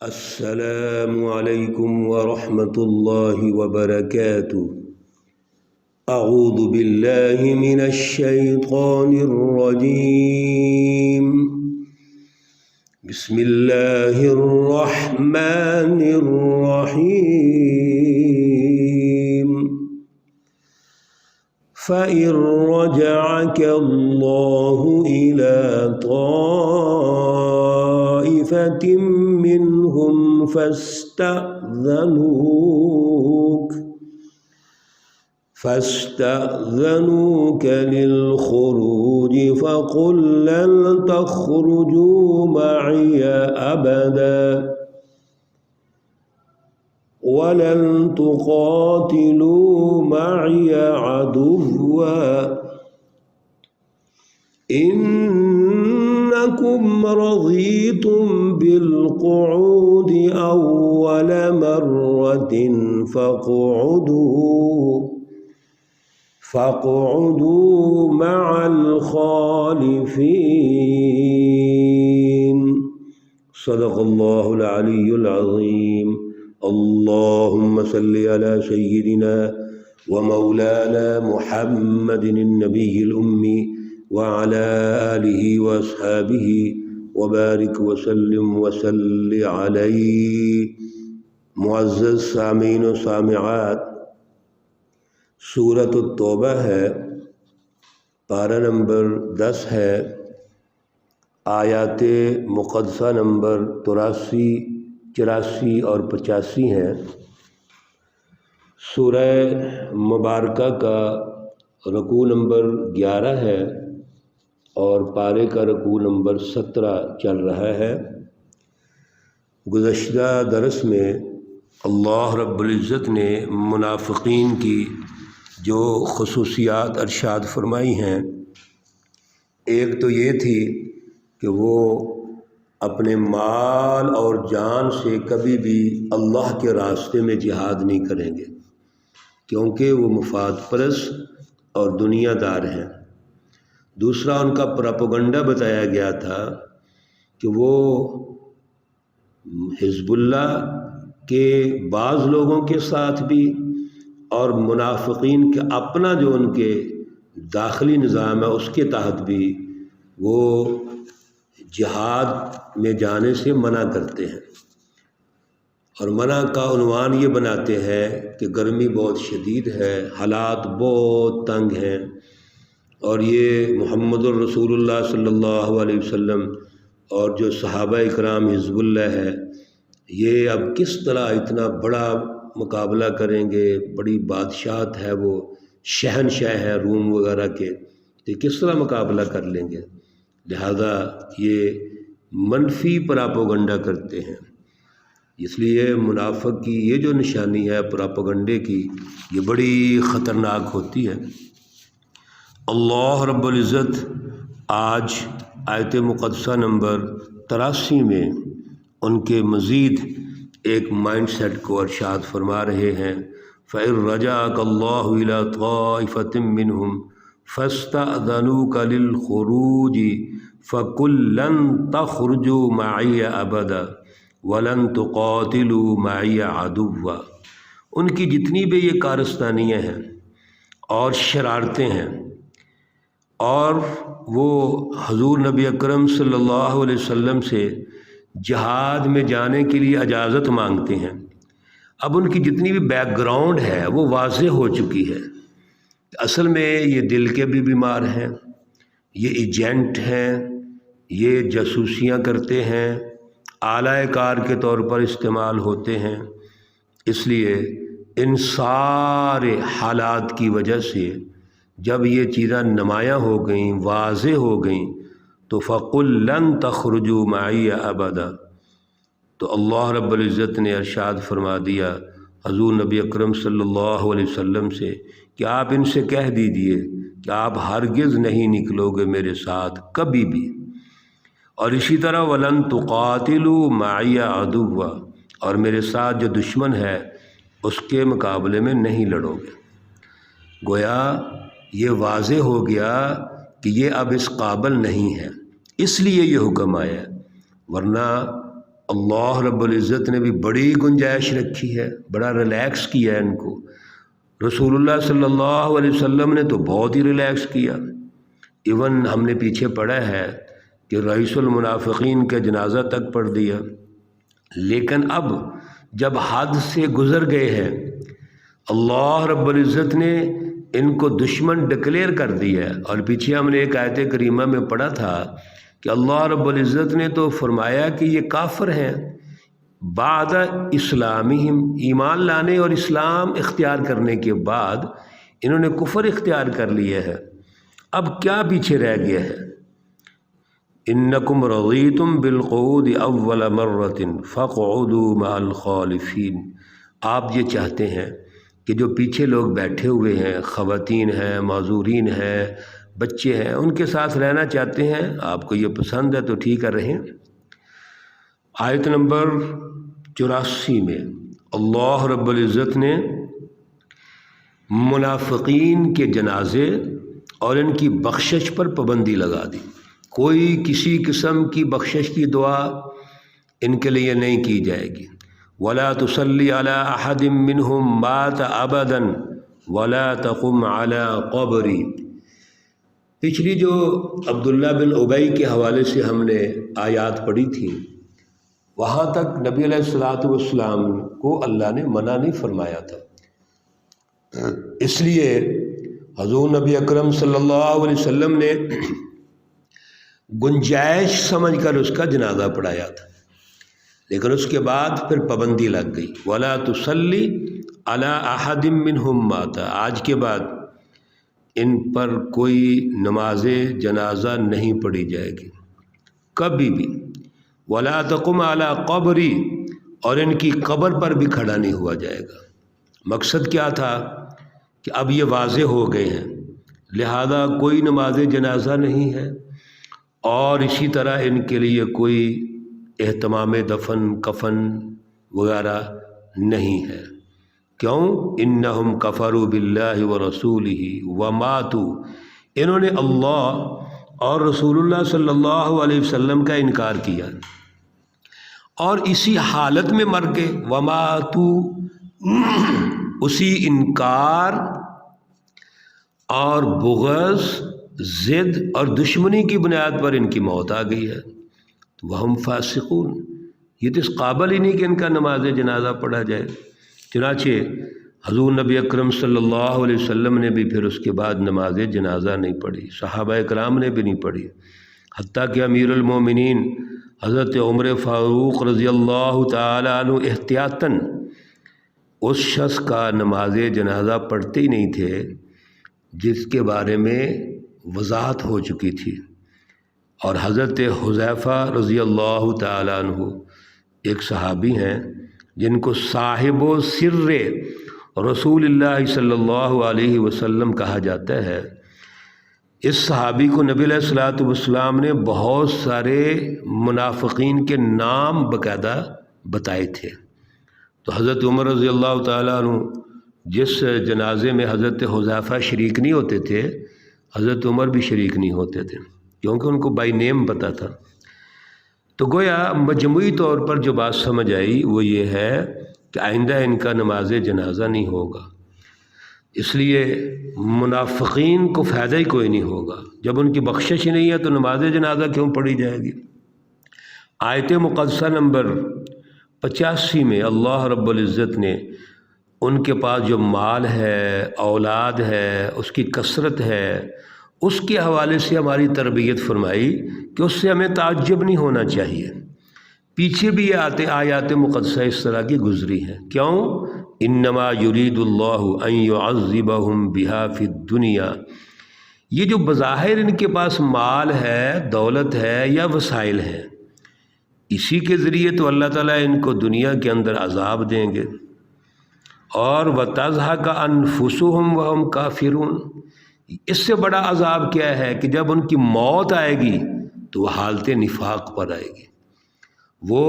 السلام علیکم ورحمۃ اللہ وبرکاتہ۔ اعوذ باللہ من الشیطان الرجیم، بسم اللہ الرحمن الرحیم۔ فَإِن رَّجَعَكَ اللَّهُ إِلَىٰ طَائِفَةٍ مِّنْهُمْ فاستأذنوك للخروج فقل لن تخرجوا معي أبدا ولن تقاتلوا معي عدوا إنكم رضيتم بالقعود أول مرة فاقعدوا مع الخالفين۔ صدق اللہ العلی العظیم۔ اللہم صل علی سیدنا ومولانا محمد النبی الأمی وعلى آلہ واصحابہ وبارک وسلم وصل علیہ۔ معزز سامعین و سامعات، سورۃ التوبہ ہے، پارہ نمبر 10 ہے، آیات مقدسہ نمبر 83، 84 اور 85 ہیں۔ سورہ مبارکہ کا رکوع نمبر 11 ہے اور پارے کا رکوع نمبر 17 چل رہا ہے۔ گزشتہ درس میں اللہ رب العزت نے منافقین کی جو خصوصیات ارشاد فرمائی ہیں، ایک تو یہ تھی کہ وہ اپنے مال اور جان سے کبھی بھی اللہ کے راستے میں جہاد نہیں کریں گے، کیونکہ وہ مفاد پرست اور دنیا دار ہیں۔ دوسرا ان کا پراپیگنڈا بتایا گیا تھا کہ وہ حزب اللہ کے بعض لوگوں کے ساتھ بھی اور منافقین کے اپنا جو ان کے داخلی نظام ہے اس کے تحت بھی وہ جہاد میں جانے سے منع کرتے ہیں، اور منع کا عنوان یہ بناتے ہیں کہ گرمی بہت شدید ہے، حالات بہت تنگ ہیں، اور یہ محمد الرسول اللہ صلی اللہ علیہ وسلم اور جو صحابہ اکرام حزب اللہ ہے، یہ اب کس طرح اتنا بڑا مقابلہ کریں گے؟ بڑی بادشاہت ہے، وہ شہنشاہ ہے روم وغیرہ کے، تو کس طرح مقابلہ کر لیں گے؟ لہذا یہ منفی پراپیگنڈا کرتے ہیں۔ اس لیے منافق کی یہ جو نشانی ہے پراپیگنڈے کی، یہ بڑی خطرناک ہوتی ہے۔ اللہ رب العزت آج آیت مقدسہ نمبر 83 میں ان کے مزید ایک مائنڈ سیٹ کو ارشاد فرما رہے ہیں۔ فَإِن رَّجَعَكَ اللَّهُ إِلَىٰ طَائِفَةٍ مِّنْهُمْ فَاسْتَأْذَنُوكَ لِلْخُرُوجِ فَقُل لَّن تَخْرُجُوا مَعِيَ أَبَدًا وَلَن تُقَاتِلُوا مَعِيَ عَدُوًّا۔ ان کی جتنی بھی یہ کارستانیاں ہیں اور شرارتیں ہیں، اور وہ حضور نبی اکرم صلی اللہ علیہ وسلم سے جہاد میں جانے کے لیے اجازت مانگتے ہیں، اب ان کی جتنی بھی بیک گراؤنڈ ہے وہ واضح ہو چکی ہے۔ اصل میں یہ دل کے بھی بیمار ہیں، یہ ایجنٹ ہیں، یہ جاسوسیاں کرتے ہیں، اعلی کار کے طور پر استعمال ہوتے ہیں۔ اس لیے ان سارے حالات کی وجہ سے جب یہ چیزیں نمایاں ہو گئیں، واضح ہو گئیں، تو فَقُل لَن تَخْرُجُوا مَعِيَ أَبَدًا، تو اللہ رب العزت نے ارشاد فرما دیا حضور نبی اکرم صلی اللہ علیہ وسلم سے کہ آپ ان سے کہہ دیجئے کہ آپ ہرگز نہیں نکلو گے میرے ساتھ کبھی بھی، اور اسی طرح وَلَن تُقَاتِلُوا مَعِيَ عَدُوًّا، اور میرے ساتھ جو دشمن ہے اس کے مقابلے میں نہیں لڑو گے۔ گویا یہ واضح ہو گیا کہ یہ اب اس قابل نہیں ہے، اس لیے یہ حکم آیا، ورنہ اللہ رب العزت نے بھی بڑی گنجائش رکھی ہے، بڑا ریلیکس کیا ہے ان کو۔ رسول اللہ صلی اللہ علیہ وسلم نے تو بہت ہی ریلیکس کیا۔ ایون ہم نے پیچھے پڑھا ہے کہ رئیس المنافقین کا جنازہ تک پڑھ دیا، لیکن اب جب حد سے گزر گئے ہیں، اللہ رب العزت نے ان کو دشمن ڈکلیئر کر دیا ہے۔ اور پیچھے ہم نے ایک آیت کریمہ میں پڑھا تھا کہ اللہ رب العزت نے تو فرمایا کہ یہ کافر ہیں بعد اسلامہم، ایمان لانے اور اسلام اختیار کرنے کے بعد انہوں نے کفر اختیار کر لیا ہے۔ اب کیا پیچھے رہ گیا ہے؟ انکم رضیتم بالقعود اول مرۃ فاقعدوا مع الخالفین، آپ یہ چاہتے ہیں کہ جو پیچھے لوگ بیٹھے ہوئے ہیں، خواتین ہیں، معذورین ہیں، بچے ہیں، ان کے ساتھ رہنا چاہتے ہیں، آپ کو یہ پسند ہے تو ٹھیک ہے رہیں۔ آیت نمبر 84 میں اللہ رب العزت نے منافقین کے جنازے اور ان کی بخشش پر پابندی لگا دی۔ کوئی کسی قسم کی بخشش کی دعا ان کے لیے نہیں کی جائے گی۔ ولا تصلی علی احد منہم مات ابدا ولا تقم علی قبری۔ پچھلی جو عبداللہ بن ابی کے حوالے سے ہم نے آیات پڑھی تھی، وہاں تک نبی علیہ الصلوۃ والسلام کو اللہ نے منع نہیں فرمایا تھا، اس لیے حضور نبی اکرم صلی اللہ علیہ وسلم نے گنجائش سمجھ کر اس کا جنازہ پڑھایا تھا، لیکن اس کے بعد پھر پابندی لگ گئی، ولا تصلی علی احد منہم مات، آج کے بعد ان پر کوئی نماز جنازہ نہیں پڑھی جائے گی کبھی بھی۔ ولا تقم علی قبری، اور ان کی قبر پر بھی کھڑا نہیں ہوا جائے گا۔ مقصد کیا تھا کہ اب یہ واضح ہو گئے ہیں، لہذا کوئی نماز جنازہ نہیں ہے، اور اسی طرح ان کے لیے کوئی اہتمام دفن کفن وغیرہ نہیں ہے۔ کیوں؟ انہم کفروا باللہ ورسولہ وماتوا، انہوں نے اللہ اور رسول اللہ صلی اللہ علیہ وسلم کا انکار کیا اور اسی حالت میں مر گئے۔ وماتوا، اسی انکار اور بغض، ضد اور دشمنی کی بنیاد پر ان کی موت آ گئی ہے، تو وہم فاسقون، یہ تو اس قابل ہی نہیں کہ ان کا نماز جنازہ پڑھا جائے۔ چنانچہ حضور نبی اکرم صلی اللہ علیہ وسلم نے بھی پھر اس کے بعد نماز جنازہ نہیں پڑھی، صحابہ کرام نے بھی نہیں پڑھی، حتیٰ کہ امیر المومنین حضرت عمر فاروق رضی اللہ تعالی عنہ احتیاطاً اس شخص کا نماز جنازہ پڑھتے ہی نہیں تھے جس کے بارے میں وضاحت ہو چکی تھی۔ اور حضرت حذیفہ رضی اللہ تعالی عنہ ایک صحابی ہیں جن کو صاحب و سر رسول اللہ صلی اللہ علیہ وسلم کہا جاتا ہے۔ اس صحابی کو نبی علیہ الصلوۃ والسلام نے بہت سارے منافقین کے نام باقاعدہ بتائے تھے، تو حضرت عمر رضی اللہ تعالیٰ عنہ جس جنازے میں حضرت حذیفہ شریک نہیں ہوتے تھے، حضرت عمر بھی شریک نہیں ہوتے تھے، کیونکہ ان کو بائی نیم پتہ تھا۔ تو گویا مجموعی طور پر جو بات سمجھ آئی وہ یہ ہے کہ آئندہ ان کا نماز جنازہ نہیں ہوگا، اس لیے منافقین کو فائدہ ہی کوئی نہیں ہوگا۔ جب ان کی بخشش ہی نہیں ہے تو نماز جنازہ کیوں پڑھی جائے گی؟ آیت مقدسہ نمبر 85 میں اللہ رب العزت نے ان کے پاس جو مال ہے، اولاد ہے، اس کی کثرت ہے، اس کے حوالے سے ہماری تربیت فرمائی کہ اس سے ہمیں تعجب نہیں ہونا چاہیے۔ پیچھے بھی یہ آیات مقدسہ اس طرح کی گزری ہیں۔ کیوں؟ انما یرید اللہ ان یعذبہم بہا فی الدنیا، یہ جو بظاہر ان کے پاس مال ہے، دولت ہے یا وسائل ہیں، اسی کے ذریعے تو اللہ تعالیٰ ان کو دنیا کے اندر عذاب دیں گے۔ اور وَتَزْهَقَ أَنفُسُهُمْ وَهُمْ كَافِرُونَ، اس سے بڑا عذاب کیا ہے کہ جب ان کی موت آئے گی تو وہ حالت نفاق پر آئے گی۔ وہ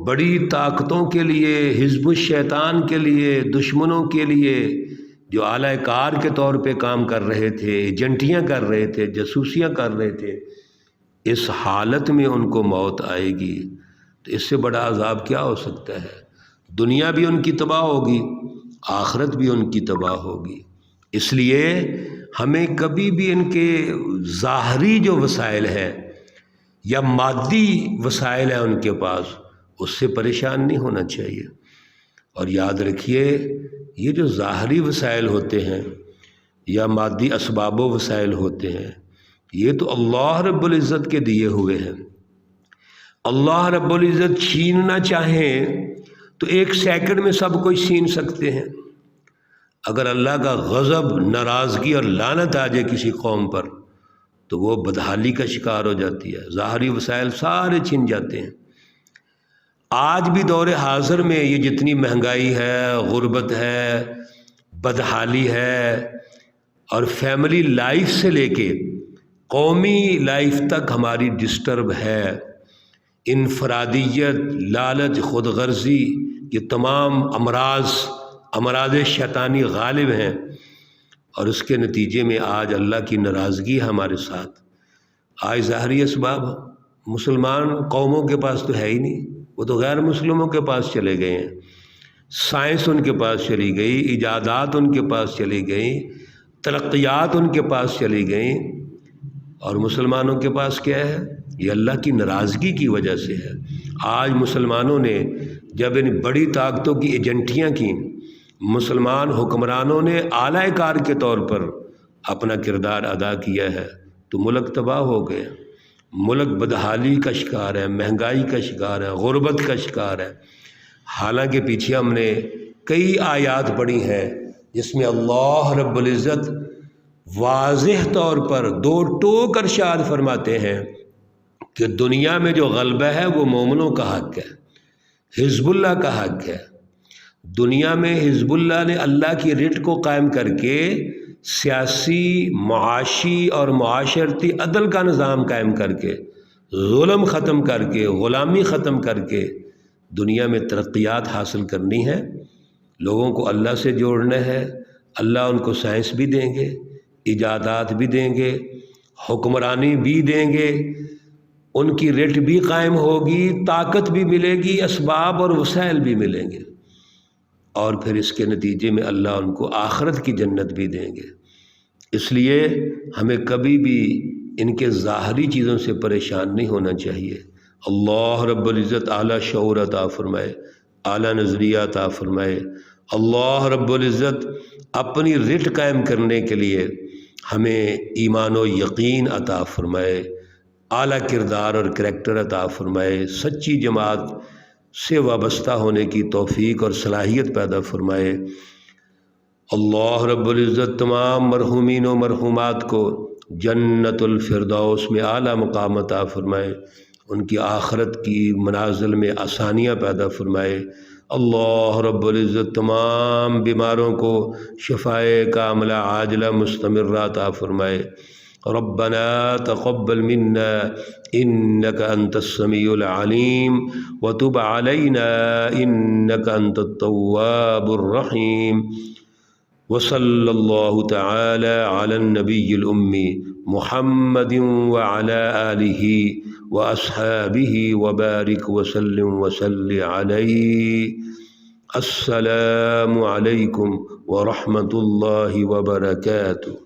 بڑی طاقتوں کے لیے، حزب الشیطان کے لیے، دشمنوں کے لیے جو اعلی کار کے طور پہ کام کر رہے تھے، ایجنٹیاں کر رہے تھے، جاسوسیاں کر رہے تھے، اس حالت میں ان کو موت آئے گی تو اس سے بڑا عذاب کیا ہو سکتا ہے؟ دنیا بھی ان کی تباہ ہوگی، آخرت بھی ان کی تباہ ہوگی۔ اس لیے ہمیں کبھی بھی ان کے ظاہری جو وسائل ہیں یا مادی وسائل ہیں ان کے پاس، اس سے پریشان نہیں ہونا چاہیے۔ اور یاد رکھیے، یہ جو ظاہری وسائل ہوتے ہیں یا مادی اسباب و وسائل ہوتے ہیں، یہ تو اللہ رب العزت کے دیے ہوئے ہیں۔ اللہ رب العزت چھیننا چاہیں تو 1 سیکنڈ میں سب کچھ چھین سکتے ہیں۔ اگر اللہ کا غضب، ناراضگی اور لعنت آ جائے کسی قوم پر تو وہ بدحالی کا شکار ہو جاتی ہے، ظاہری وسائل سارے چھن جاتے ہیں۔ آج بھی دور حاضر میں یہ جتنی مہنگائی ہے، غربت ہے، بدحالی ہے، اور فیملی لائف سے لے کے قومی لائف تک ہماری ڈسٹرب ہے۔ انفرادیت، لالچ، خود غرضی، یہ تمام امراض شیطانی غالب ہیں، اور اس کے نتیجے میں آج اللہ کی ناراضگی ہے ہمارے ساتھ۔ آج ظاہری اسباب مسلمان قوموں کے پاس تو ہے ہی نہیں، وہ تو غیر مسلموں کے پاس چلے گئے ہیں۔ سائنس ان کے پاس چلی گئی، ایجادات ان کے پاس چلی گئیں، ترقیات ان کے پاس چلی گئیں، اور مسلمانوں کے پاس کیا ہے؟ یہ اللہ کی ناراضگی کی وجہ سے ہے۔ آج مسلمانوں نے جب ان بڑی طاقتوں کی ایجنٹیاں کی، مسلمان حکمرانوں نے اعلی کار کے طور پر اپنا کردار ادا کیا ہے، تو ملک تباہ ہو گئے۔ ملک بدحالی کا شکار ہے، مہنگائی کا شکار ہے، غربت کا شکار ہے۔ حالانکہ پیچھے ہم نے کئی آیات پڑھی ہیں جس میں اللہ رب العزت واضح طور پر 2 ٹوک ارشاد فرماتے ہیں کہ دنیا میں جو غلبہ ہے وہ مومنوں کا حق ہے، حزب اللہ کا حق ہے۔ دنیا میں حزب اللہ نے اللہ کی رٹ کو قائم کر کے سیاسی، معاشی اور معاشرتی عدل کا نظام قائم کر کے، ظلم ختم کر کے، غلامی ختم کر کے دنیا میں ترقیات حاصل کرنی ہے، لوگوں کو اللہ سے جوڑنا ہے۔ اللہ ان کو سائنس بھی دیں گے، ایجادات بھی دیں گے، حکمرانی بھی دیں گے، ان کی رٹ بھی قائم ہوگی، طاقت بھی ملے گی، اسباب اور وسائل بھی ملیں گے، اور پھر اس کے نتیجے میں اللہ ان کو آخرت کی جنت بھی دیں گے۔ اس لیے ہمیں کبھی بھی ان کے ظاہری چیزوں سے پریشان نہیں ہونا چاہیے۔ اللہ رب العزت اعلیٰ شعور عطا فرمائے، اعلیٰ نظریہ عطا فرمائے۔ اللہ رب العزت اپنی رٹ قائم کرنے کے لیے ہمیں ایمان و یقین عطا فرمائے، اعلیٰ کردار اور کریکٹر عطا فرمائے، سچی جماعت سے وابستہ ہونے کی توفیق اور صلاحیت پیدا فرمائے۔ اللہ رب العزت تمام مرحومین و مرحومات کو جنت الفردوس میں اعلیٰ مقام عطا فرمائے، ان کی آخرت کی منازل میں آسانیاں پیدا فرمائے۔ اللہ رب العزت تمام بیماروں کو شفائے کاملہ عاجلہ مستمرہ عطا فرمائے۔ ربنا تقبل منا انك انت السميع العليم وتب علينا انك انت التواب الرحيم، وصلى الله تعالى على النبي الأمي محمد وعلى آله وأصحابه وبارك وسلم وصل عليه۔ السلام عليكم ورحمة الله وبركاته۔